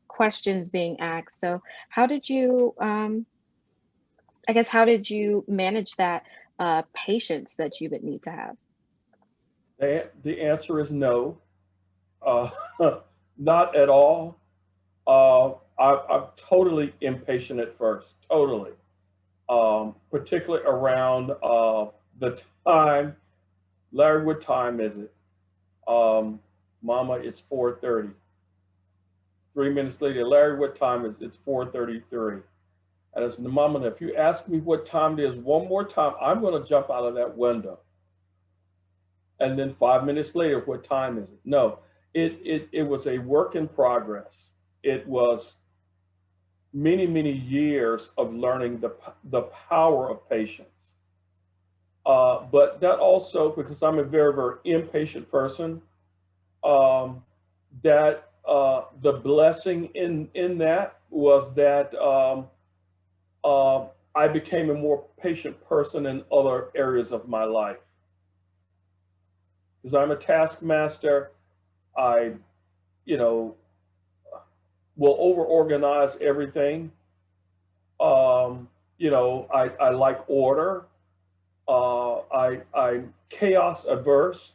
questions being asked? So how did you, I guess, how did you manage that patience that you would need to have? The answer is no, not at all. I'm totally impatient at first, totally, particularly around the time. Larry, what time is it? Mama, it's 4:30. 3 minutes later, Larry, what time is it? It's 4:33. And I said, Mama, if you ask me what time it is one more time, I'm going to jump out of that window. And then 5 minutes later, what time is it? No, it was a work in progress. It was many, many years of learning the power of patience. But that also, because I'm a very, very impatient person, that the blessing in that was that I became a more patient person in other areas of my life. Because I'm a taskmaster, I, will over-organize everything. I like order. I'm chaos averse.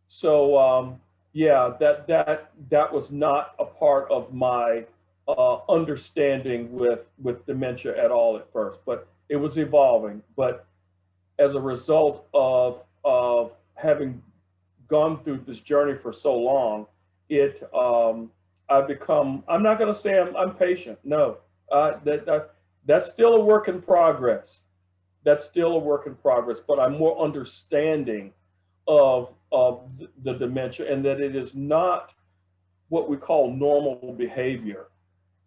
So yeah, that was not a part of my understanding with dementia at all at first, but it was evolving. But as a result of having gone through this journey for so long, I've become, I'm not going to say I'm patient. No, that's still a work in progress. That's still a work in progress, but I'm more understanding of the dementia, and that it is not what we call normal behavior.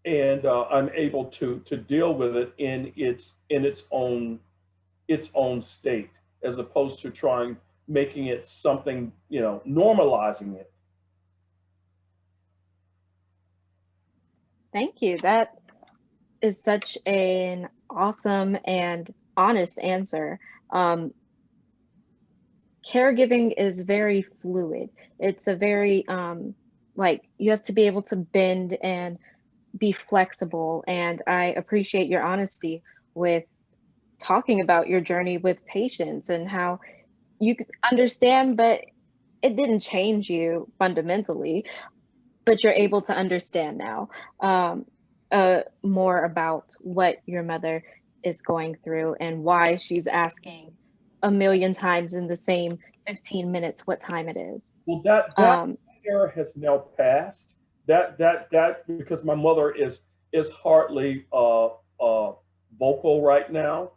And I'm able to deal with it in its own state, as opposed to making it something, normalizing it. Thank you. That is such an awesome and honest answer. Caregiving is very fluid. It's a very, like, you have to be able to bend and be flexible. And I appreciate your honesty with talking about your journey with patience and how you could understand, but it didn't change you fundamentally, but you're able to understand now more about what your mother is going through and why she's asking a million times in the same 15 minutes what time it is. Well, that era has now passed. That because my mother is hardly vocal right now.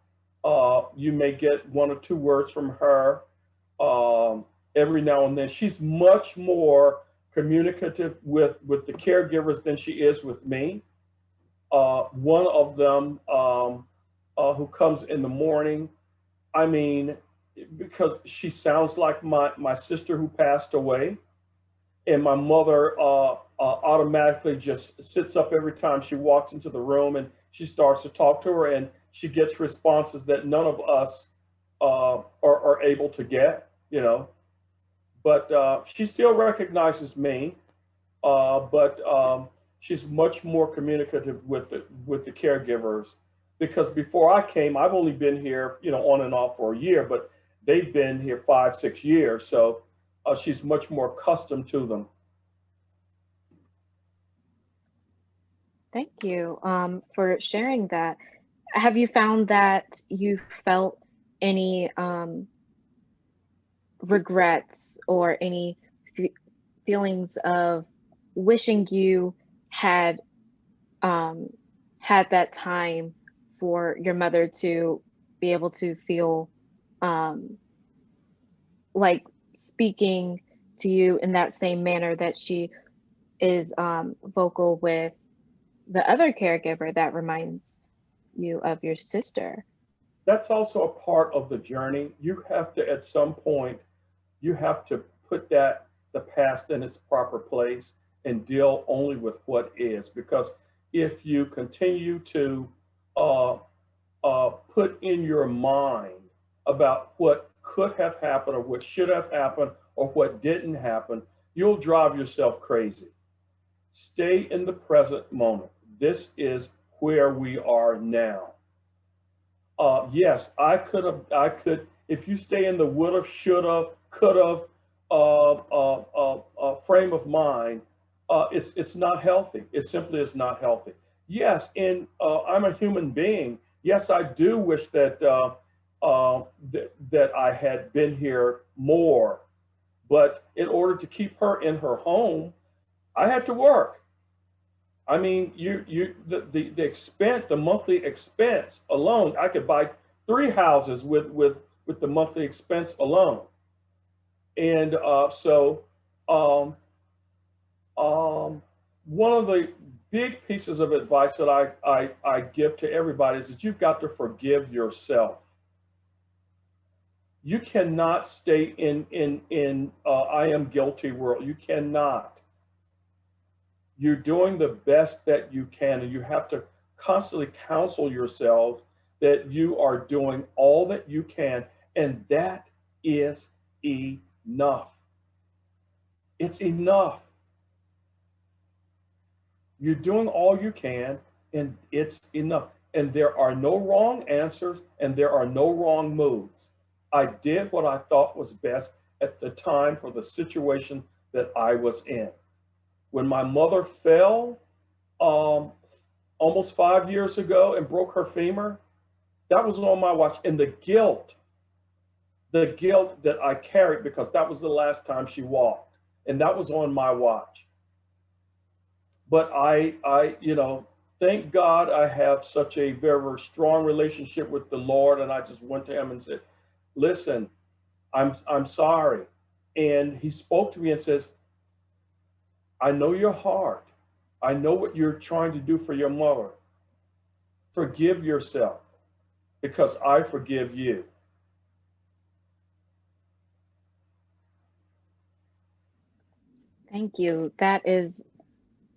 You may get one or two words from her every now and then. She's much more communicative with the caregivers than she is with me. One of them who comes in the morning, I mean, because she sounds like my sister who passed away. and my mother automatically just sits up every time she walks into the room, and she starts to talk to her, and she gets responses that none of us are able to get, you know. But she still recognizes me, but she's much more communicative with the caregivers, because before I came, I've only been here, you know, on and off for a year, but they've been here 5, 6 years, so she's much more accustomed to them. Thank you for sharing that. Have you found that you felt any regrets or any feelings of wishing you had had that time for your mother to be able to feel like speaking to you in that same manner that she is vocal with the other caregiver that reminds you of your sister? That's also a part of the journey. You have to, at some point, you have to put the past in its proper place and deal only with what is. Because if you continue to uh, put in your mind about what could have happened or what should have happened or what didn't happen, you'll drive yourself crazy. Stay in the present moment. This is where we are now. Yes, I could, if you stay in the woulda, shoulda, coulda frame of mind, it's not healthy. It simply is not healthy. Yes, and I'm a human being. Yes, I do wish that I had been here more, but in order to keep her in her home, I had to work. I mean, the expense, the monthly expense alone, I could buy 3 houses with the monthly expense alone. And um, one of the big pieces of advice that I give to everybody is that you've got to forgive yourself. You cannot stay in I am guilty world. You cannot. You're doing the best that you can, and you have to constantly counsel yourself that you are doing all that you can, and that is enough. It's enough. You're doing all you can, and it's enough. And there are no wrong answers, and there are no wrong moves. I did what I thought was best at the time for the situation that I was in. When my mother fell almost 5 years ago and broke her femur, that was on my watch. And the guilt that I carried, because that was the last time she walked, and that was on my watch. But you know, thank God I have such a very, very strong relationship with the Lord, and I just went to him and said, "Listen, I'm sorry." And he spoke to me and says, "I know your heart. I know what you're trying to do for your mother. Forgive yourself, because I forgive you." Thank you. That is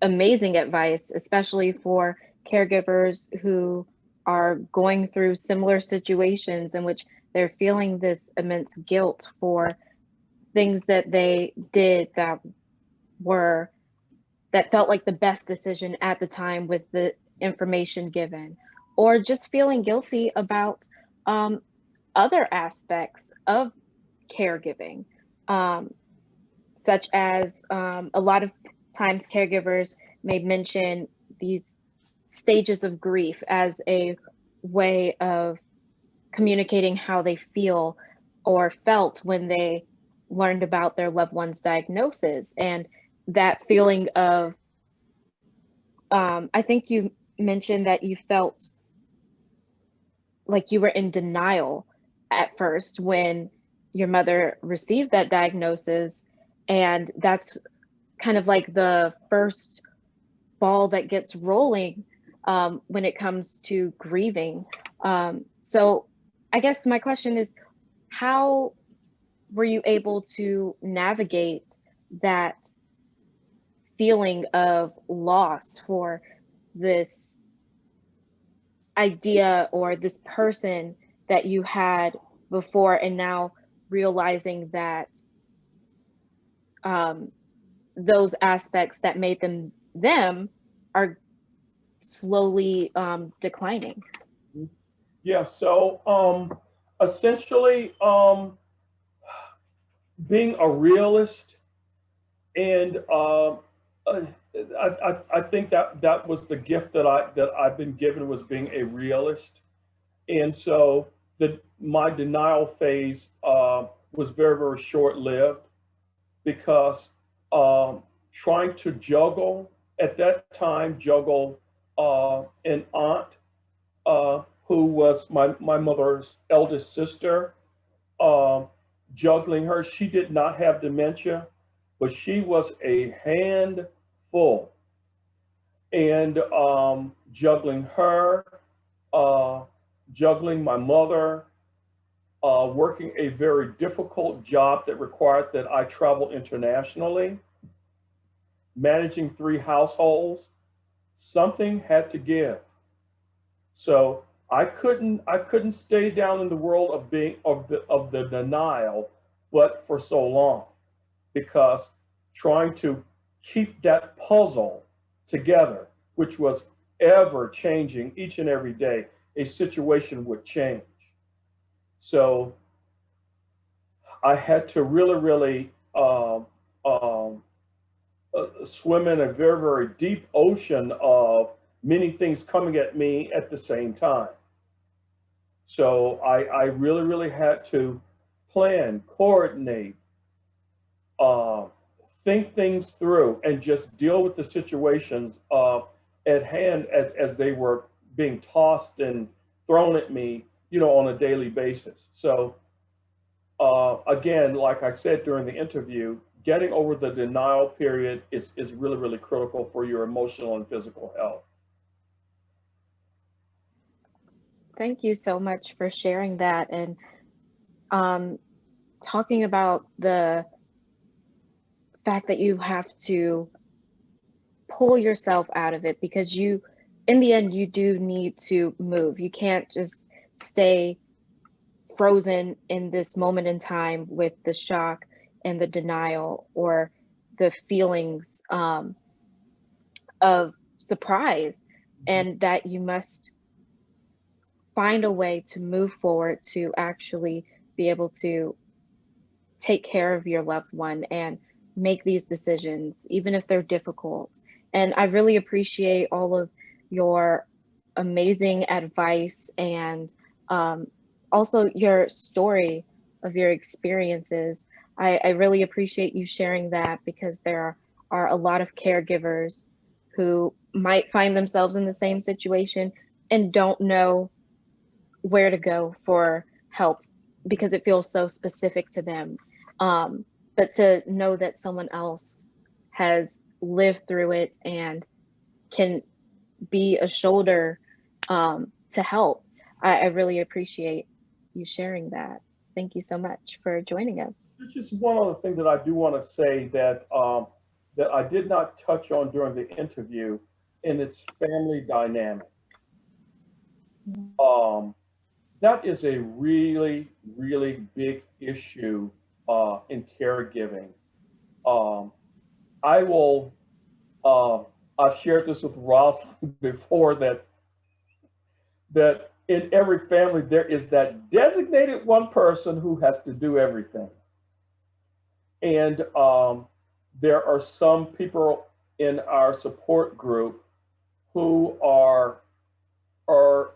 amazing advice, especially for caregivers who are going through similar situations in which they're feeling this immense guilt for things that they did were that felt like the best decision at the time with the information given, or just feeling guilty about other aspects of caregiving, um, such as a lot of times caregivers may mention these stages of grief as a way of communicating how they feel or felt when they learned about their loved one's diagnosis. And that feeling of, I think you mentioned that you felt like you were in denial at first when your mother received that diagnosis. And that's kind of like the first ball that gets rolling when it comes to grieving. So I guess my question is, how were you able to navigate that feeling of loss for this idea or this person that you had before, and now realizing that those aspects that made them are slowly declining? Yeah, so essentially being a realist, and I think that was the gift that I've been given, was being a realist. And so my denial phase was very, very short-lived, because trying to juggle at that time, an aunt who was my mother's eldest sister, juggling her. She did not have dementia, but she was a handful. And juggling her, juggling my mother, working a very difficult job that required that I travel internationally, managing 3 households, something had to give. So I couldn't stay down in the world of the denial, but for so long, because trying to keep that puzzle together, which was ever changing each and every day, a situation would change. So I had to really swim in a very, very deep ocean of many things coming at me at the same time. So I really had to plan, coordinate, think things through, and just deal with the situations at hand as they were being tossed and thrown at me, on a daily basis. So again, like I said during the interview, getting over the denial period is really, really critical for your emotional and physical health. Thank you so much for sharing that, and talking about the fact that you have to pull yourself out of it, because in the end, you do need to move. You can't just stay frozen in this moment in time with the shock and the denial, or the feelings of surprise, and that you must find a way to move forward to actually be able to take care of your loved one and make these decisions, even if they're difficult. And I really appreciate all of your amazing advice, and also your story of your experiences. I really appreciate you sharing that, because there are a lot of caregivers who might find themselves in the same situation and don't know where to go for help, because it feels so specific to them. But to know that someone else has lived through it and can be a shoulder to help, I really appreciate you sharing that. Thank you so much for joining us. There's just one other thing that I do want to say that that I did not touch on during the interview, and it's family dynamic. That is a really, really big issue in caregiving. I will. I've shared this with Rosalind before, that in every family there is that designated one person who has to do everything, and there are some people in our support group who are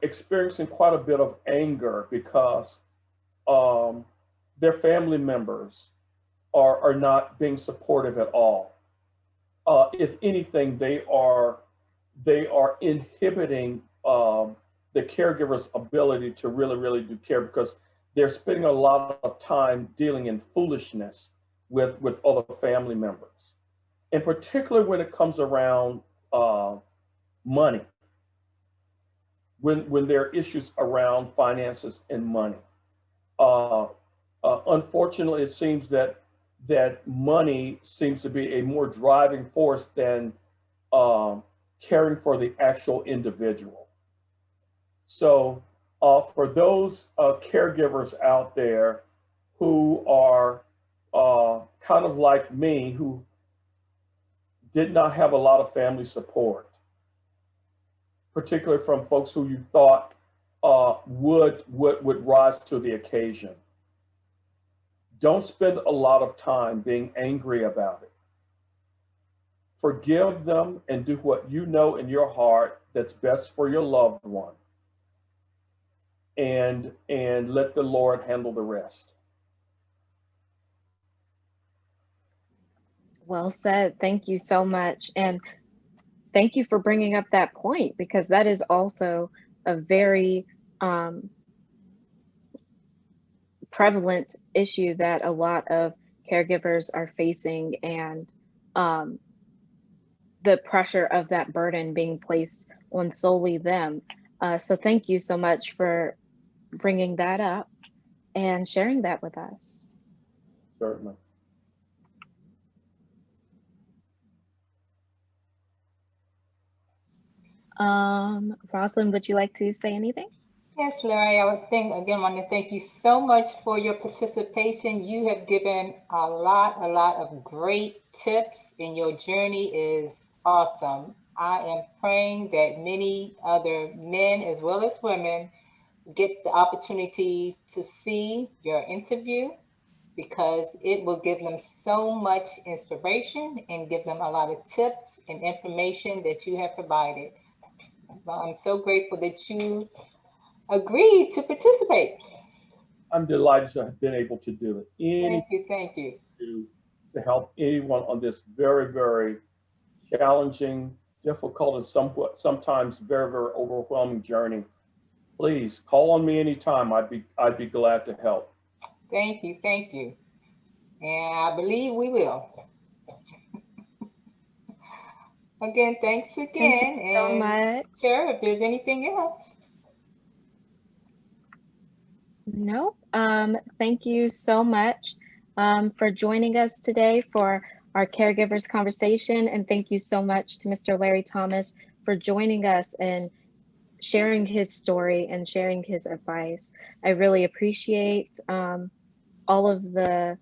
experiencing quite a bit of anger because their family members are not being supportive at all. If anything, they are inhibiting the caregiver's ability to really do care, because they're spending a lot of time dealing in foolishness with other family members, in particular when it comes around money. When there are issues around finances and money. Unfortunately, it seems that that money seems to be a more driving force than caring for the actual individual. So for those caregivers out there who are kind of like me, who did not have a lot of family support, particularly from folks who you thought would rise to the occasion. Don't spend a lot of time being angry about it. Forgive them and do what you know in your heart that's best for your loved one. And let the Lord handle the rest. Well said. Thank you so much. And thank you for bringing up that point, because that is also a very prevalent issue that a lot of caregivers are facing, and the pressure of that burden being placed on solely them. So thank you so much for bringing that up and sharing that with us. Certainly. Rosalind, would you like to say anything? Yes, Larry, I want to thank you so much for your participation. You have given a lot of great tips, and your journey is awesome. I am praying that many other men as well as women get the opportunity to see your interview, because it will give them so much inspiration and give them a lot of tips and information that you have provided. I'm so grateful that you agreed to participate. I'm delighted to have been able to do it. Thank you. To help anyone on this very, very challenging, difficult, and sometimes very, very overwhelming journey. Please call on me anytime. I'd be glad to help. Thank you. And I believe we will. Again, thanks again. Thank you so much. Sure, if there's anything else. No, thank you so much for joining us today for our caregivers conversation. And thank you so much to Mr. Larry Thomas for joining us and sharing his story and sharing his advice. I really appreciate all of the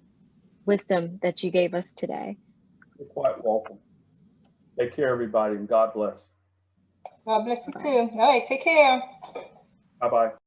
wisdom that you gave us today. You're quite welcome. Take care, everybody, and God bless. God bless you too. All right, take care. Bye-bye.